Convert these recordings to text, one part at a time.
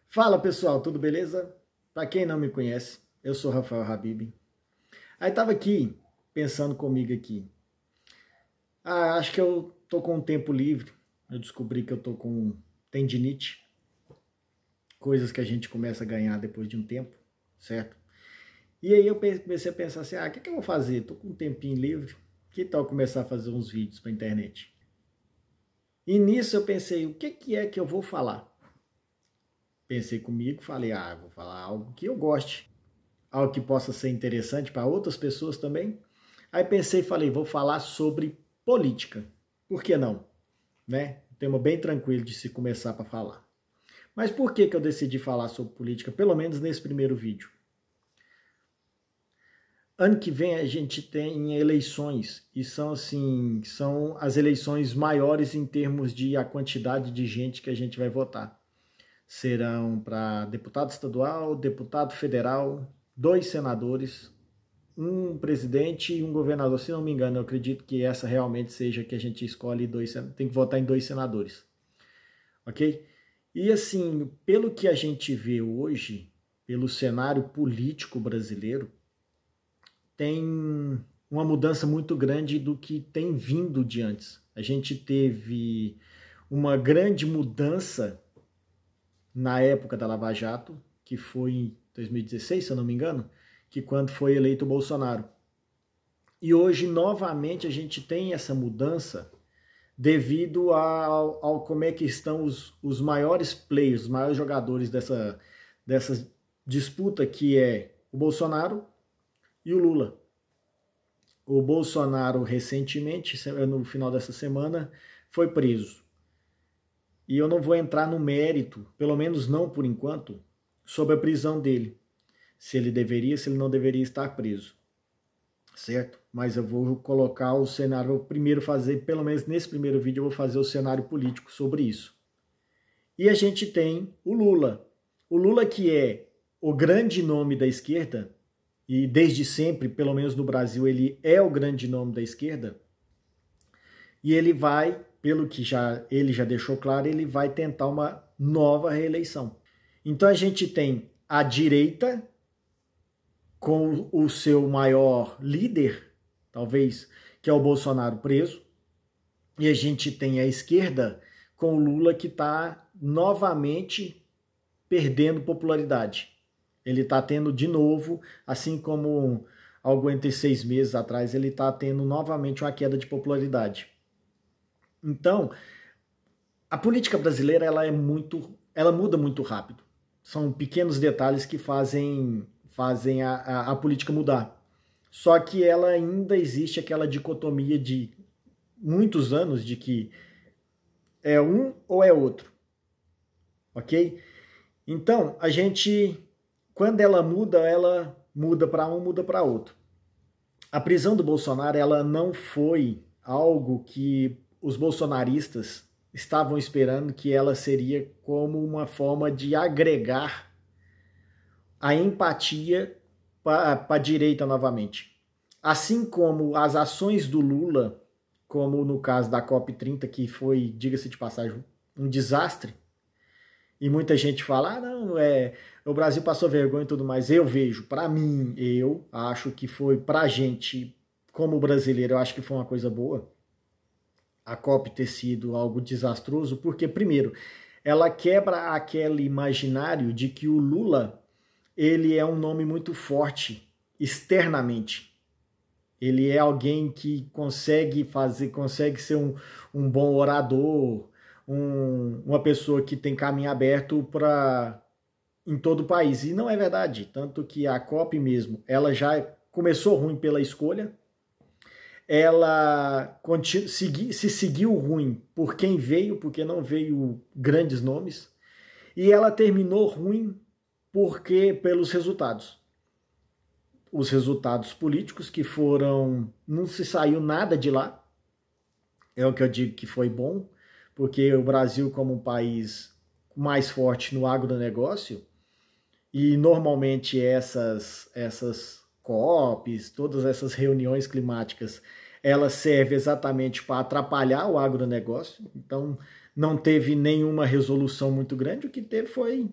Fala pessoal, tudo beleza? Para quem não me conhece, eu sou Rafael Habib. Aí tava aqui pensando comigo aqui. Acho que eu tô com um tempo livre. Eu descobri que eu tô com tendinite, coisas que a gente começa a ganhar depois de um tempo, certo? E aí eu comecei a pensar assim, o que eu vou fazer? Tô com um tempinho livre. Que tal começar a fazer uns vídeos para internet? E nisso eu pensei, o que é que eu vou falar? Pensei comigo, falei, vou falar algo que eu goste. Algo que possa ser interessante para outras pessoas também. Aí pensei e falei, vou falar sobre política. Por que não? Né? Tema bem tranquilo de se começar para falar. Mas por que eu decidi falar sobre política, pelo menos nesse primeiro vídeo? Ano que vem a gente tem eleições e são assim, são as eleições maiores em termos de a quantidade de gente que a gente vai votar. Serão para deputado estadual, deputado federal, 2 senadores, um presidente e um governador. Se não me engano, eu acredito que essa realmente seja que a gente escolhe tem que votar em 2 senadores, ok? E assim, pelo que a gente vê hoje, pelo cenário político brasileiro, tem uma mudança muito grande do que tem vindo de antes. A gente teve uma grande mudança na época da Lava Jato, que foi em 2016, se eu não me engano, que quando foi eleito o Bolsonaro. E hoje, novamente, a gente tem essa mudança devido ao como é que estão os maiores players, os maiores jogadores dessa disputa, que é o Bolsonaro e o Lula. O Bolsonaro, recentemente, no final dessa semana, foi preso. E eu não vou entrar no mérito, pelo menos não por enquanto, sobre a prisão dele. Se ele deveria, se ele não deveria estar preso. Certo? Mas eu vou colocar o cenário, vou primeiro fazer, pelo menos nesse primeiro vídeo, eu vou fazer o cenário político sobre isso. E a gente tem o Lula. O Lula, que é o grande nome da esquerda, e desde sempre, pelo menos no Brasil, ele é o grande nome da esquerda, e ele vai, pelo que ele já deixou claro, ele vai tentar uma nova reeleição. Então a gente tem a direita com o seu maior líder, talvez, que é o Bolsonaro preso, e a gente tem a esquerda com o Lula que está novamente perdendo popularidade. Ele está tendo de novo, assim como algo entre 6 meses atrás, ele está tendo novamente uma queda de popularidade. Então, a política brasileira ela muda muito rápido. São pequenos detalhes que fazem a política mudar. Só que ela ainda existe aquela dicotomia de muitos anos de que é um ou é outro, ok? Então, a gente, quando ela muda para um, muda para outro. A prisão do Bolsonaro, ela não foi algo que os bolsonaristas estavam esperando, que ela seria como uma forma de agregar a empatia para a direita novamente. Assim como as ações do Lula, como no caso da COP30, que foi, diga-se de passagem, um desastre, e muita gente fala, não, o Brasil passou vergonha e tudo mais. Eu vejo, para mim, eu acho que foi pra gente, como brasileiro, eu acho que foi uma coisa boa a COP ter sido algo desastroso, porque, primeiro, ela quebra aquele imaginário de que o Lula, ele é um nome muito forte externamente. Ele é alguém que consegue ser um bom orador, uma pessoa que tem caminho aberto em todo o país. E não é verdade. Tanto que a COP mesmo, ela já começou ruim pela escolha, ela se seguiu ruim por quem veio, porque não veio grandes nomes, e ela terminou ruim pelos resultados. Os resultados políticos que foram, não se saiu nada de lá, é o que eu digo que foi bom, porque o Brasil, como um país mais forte no agronegócio, e normalmente essas COPs, todas essas reuniões climáticas, elas servem exatamente para atrapalhar o agronegócio, então não teve nenhuma resolução muito grande, o que teve foi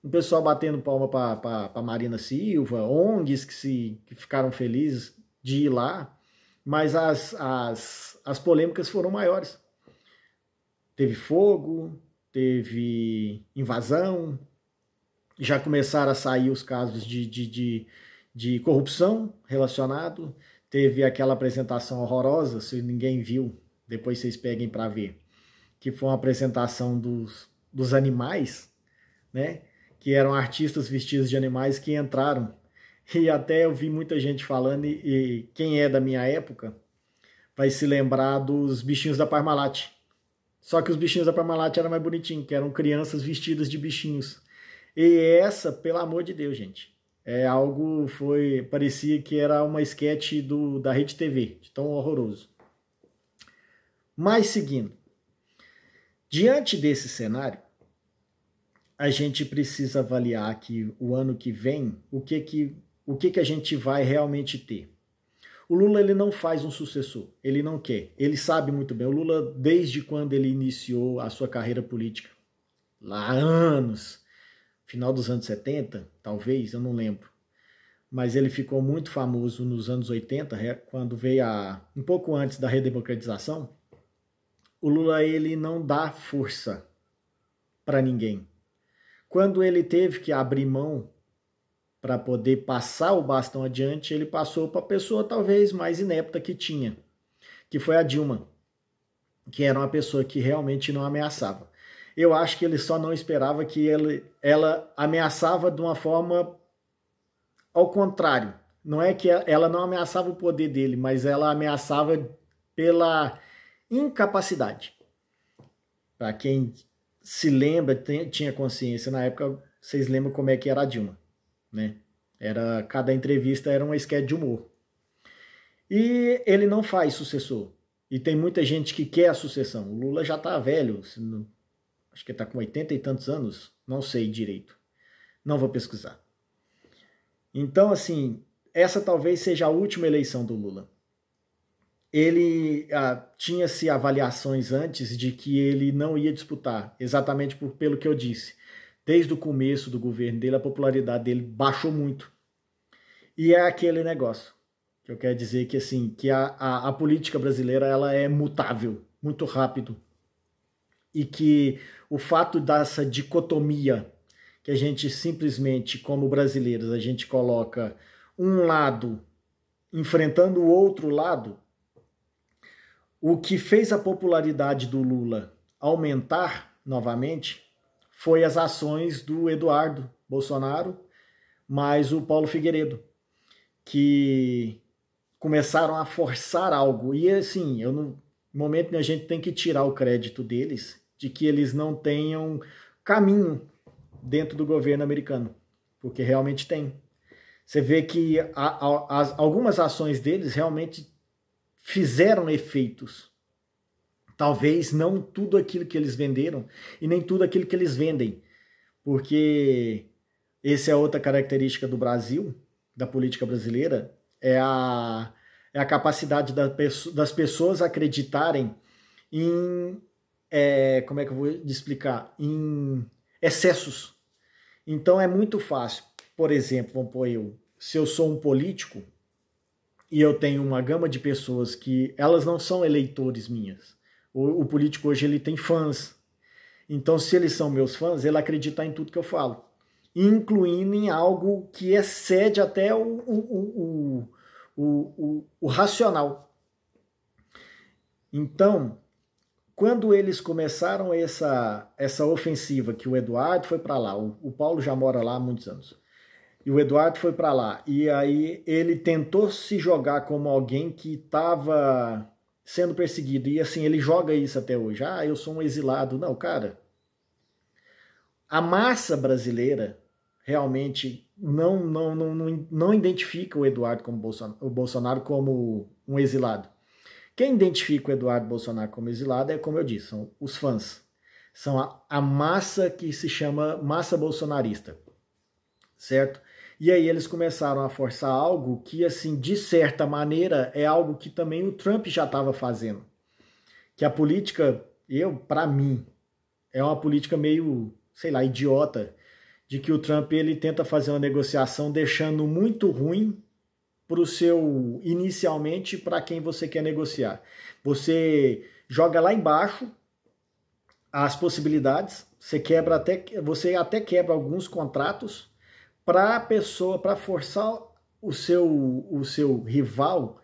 um pessoal batendo palma para Marina Silva, ONGs que ficaram felizes de ir lá, mas as polêmicas foram maiores. Teve fogo, teve invasão, já começaram a sair os casos de corrupção relacionado, teve aquela apresentação horrorosa, se ninguém viu, depois vocês peguem para ver, que foi uma apresentação dos animais, né? Que eram artistas vestidos de animais que entraram. E até eu vi muita gente falando, e quem é da minha época vai se lembrar dos bichinhos da Parmalat. Só que os bichinhos da Parmalat eram mais bonitinhos, que eram crianças vestidas de bichinhos. E essa, pelo amor de Deus, gente, parecia que era uma sketch da Rede TV, de tão horroroso. Mas seguindo, diante desse cenário, a gente precisa avaliar que o ano que vem, o que a gente vai realmente ter. O Lula ele não faz um sucessor, ele não quer, ele sabe muito bem. O Lula, desde quando ele iniciou a sua carreira política, lá há anos, final dos anos 70, talvez, eu não lembro, mas ele ficou muito famoso nos anos 80, quando veio um pouco antes da redemocratização. O Lula ele não dá força para ninguém. Quando ele teve que abrir mão para poder passar o bastão adiante, ele passou para a pessoa talvez mais inepta que tinha, que foi a Dilma, que era uma pessoa que realmente não ameaçava. Eu acho que ele só não esperava que ela ameaçava de uma forma ao contrário. Não é que ela não ameaçava o poder dele, mas ela ameaçava pela incapacidade. Para quem se lembra, tinha consciência na época, vocês lembram como é que era a Dilma, né? Cada entrevista era uma sketch de humor. E ele não faz sucessor. E tem muita gente que quer a sucessão. O Lula já está velho, acho que está com 80 e tantos anos, não sei direito. Não vou pesquisar. Então, assim, essa talvez seja a última eleição do Lula. Ele tinha-se avaliações antes de que ele não ia disputar, exatamente pelo que eu disse. Desde o começo do governo dele, a popularidade dele baixou muito. E é aquele negócio que eu quero dizer que, assim, que a política brasileira ela é mutável, muito rápido. E que o fato dessa dicotomia, que a gente simplesmente, como brasileiros, a gente coloca um lado enfrentando o outro lado, o que fez a popularidade do Lula aumentar novamente foi as ações do Eduardo Bolsonaro, mais o Paulo Figueiredo, que começaram a forçar algo. E assim, no momento a gente tem que tirar o crédito deles, de que eles não tenham caminho dentro do governo americano, porque realmente tem. Você vê que algumas ações deles realmente fizeram efeitos. Talvez não tudo aquilo que eles venderam e nem tudo aquilo que eles vendem, porque essa é outra característica do Brasil, da política brasileira, é a capacidade das pessoas acreditarem em, como é que eu vou explicar, em excessos. Então é muito fácil, por exemplo, vamos pôr se eu sou um político e eu tenho uma gama de pessoas que elas não são eleitores minhas. O político hoje ele tem fãs. Então, se eles são meus fãs, ele acredita em tudo que eu falo, incluindo em algo que excede até o racional. Então, quando eles começaram essa ofensiva, que o Eduardo foi para lá, o Paulo já mora lá há muitos anos, e o Eduardo foi para lá, e aí ele tentou se jogar como alguém que estava sendo perseguido, e assim, ele joga isso até hoje. Eu sou um exilado. Não, cara, a massa brasileira realmente não identifica o Eduardo como o Bolsonaro como um exilado. Quem identifica o Eduardo Bolsonaro como exilado é, como eu disse, são os fãs. São a massa que se chama massa bolsonarista, certo? E aí eles começaram a forçar algo que, assim, de certa maneira, é algo que também o Trump já estava fazendo. Que a política, para mim, é uma política meio, sei lá, idiota, de que o Trump ele tenta fazer uma negociação deixando muito ruim para o seu, inicialmente, para quem você quer negociar. Você joga lá embaixo as possibilidades, você até quebra alguns contratos para a pessoa, para forçar o seu rival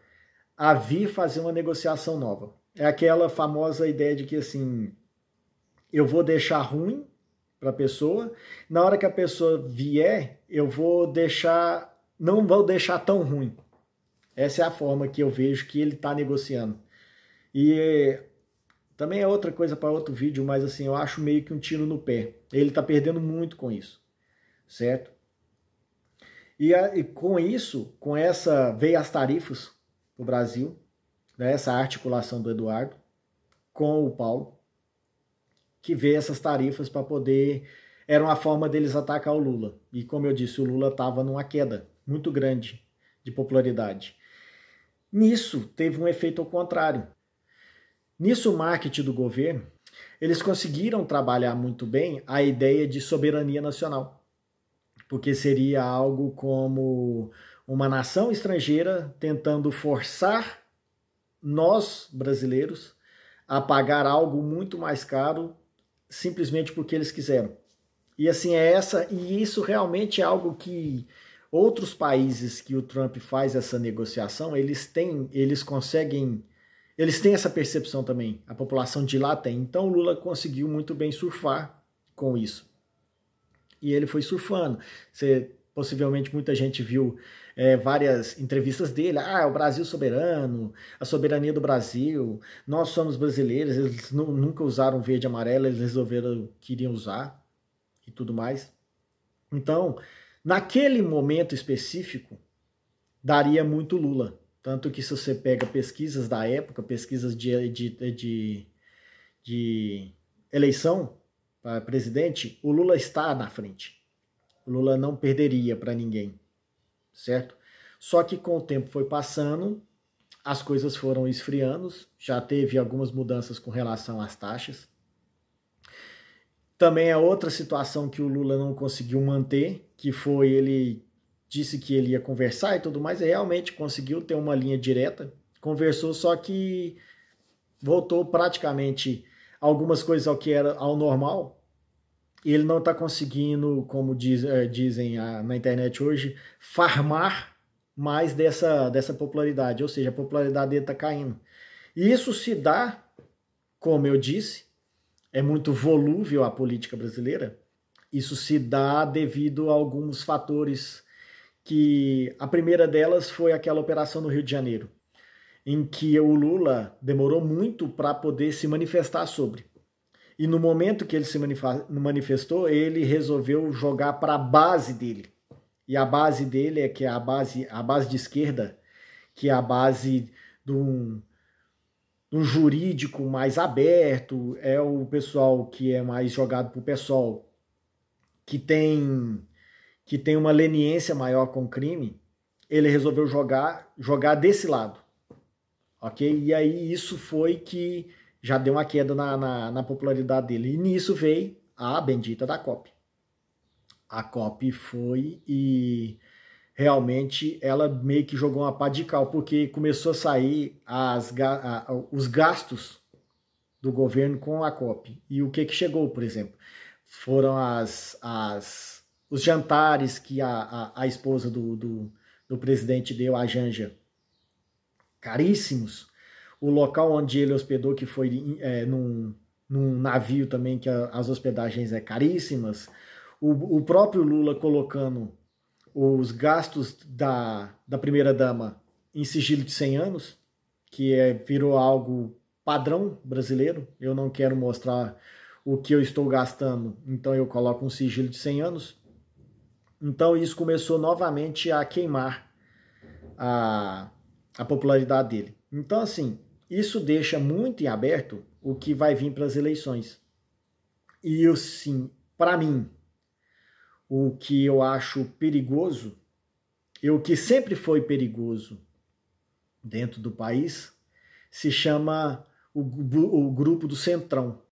a vir fazer uma negociação nova. É aquela famosa ideia de que assim, eu vou deixar ruim para a pessoa, na hora que a pessoa vier, não vou deixar tão ruim. Essa é a forma que eu vejo que ele está negociando. E também é outra coisa para outro vídeo, mas assim, eu acho meio que um tiro no pé. Ele está perdendo muito com isso, certo? E com isso, veio as tarifas para o Brasil, né, essa articulação do Eduardo com o Paulo, que veio essas tarifas para poder... Era uma forma deles atacar o Lula. E como eu disse, o Lula estava numa queda muito grande de popularidade. Nisso, teve um efeito ao contrário. Nisso, o marketing do governo, eles conseguiram trabalhar muito bem a ideia de soberania nacional. Porque seria algo como uma nação estrangeira tentando forçar nós, brasileiros, a pagar algo muito mais caro simplesmente porque eles quiseram. E assim e isso realmente é algo que outros países que o Trump faz essa negociação, eles têm essa percepção também. A população de lá tem. Então o Lula conseguiu muito bem surfar com isso. E ele foi surfando. Possivelmente muita gente viu várias entrevistas dele. O Brasil soberano, a soberania do Brasil, nós somos brasileiros, eles nunca usaram verde e amarelo, eles resolveram que iriam usar e tudo mais. Então, naquele momento específico, daria muito Lula. Tanto que se você pega pesquisas da época, pesquisas de eleição para presidente, o Lula está na frente. O Lula não perderia para ninguém, certo? Só que com o tempo foi passando, as coisas foram esfriando, já teve algumas mudanças com relação às taxas. Também é outra situação que o Lula não conseguiu manter, que foi ele disse que ele ia conversar e tudo mais, e realmente conseguiu ter uma linha direta, conversou, só que voltou praticamente algumas coisas ao normal, e ele não está conseguindo, como dizem na internet hoje, farmar mais dessa popularidade, ou seja, a popularidade dele está caindo. E isso se dá, como eu disse, é muito volúvel a política brasileira, isso se dá devido a alguns fatores que a primeira delas foi aquela operação no Rio de Janeiro, em que o Lula demorou muito para poder se manifestar sobre. E no momento que ele se manifestou, ele resolveu jogar para a base dele. E a base dele que é a base de esquerda, que é a base de um jurídico mais aberto, é o pessoal que é mais jogado para o pessoal que tem uma leniência maior com o crime, ele resolveu jogar desse lado. Ok? E aí isso foi que já deu uma queda na popularidade dele. E nisso veio a bendita da COP. A COP foi e realmente ela meio que jogou uma pá de cal, porque começou a sair os gastos do governo com a COP. E o que chegou, por exemplo? Foram os jantares que a esposa do presidente deu, a Janja, caríssimos. O local onde ele hospedou, que foi num navio também, que as hospedagens caríssimas. O próprio Lula colocando os gastos da primeira-dama em sigilo de 100 anos, que virou algo padrão brasileiro. Eu não quero mostrar o que eu estou gastando, então eu coloco um sigilo de 100 anos. Então isso começou novamente a queimar a popularidade dele. Então, assim, isso deixa muito em aberto o que vai vir para as eleições. E, assim, para mim, o que eu acho perigoso, e o que sempre foi perigoso dentro do país, se chama o grupo do Centrão.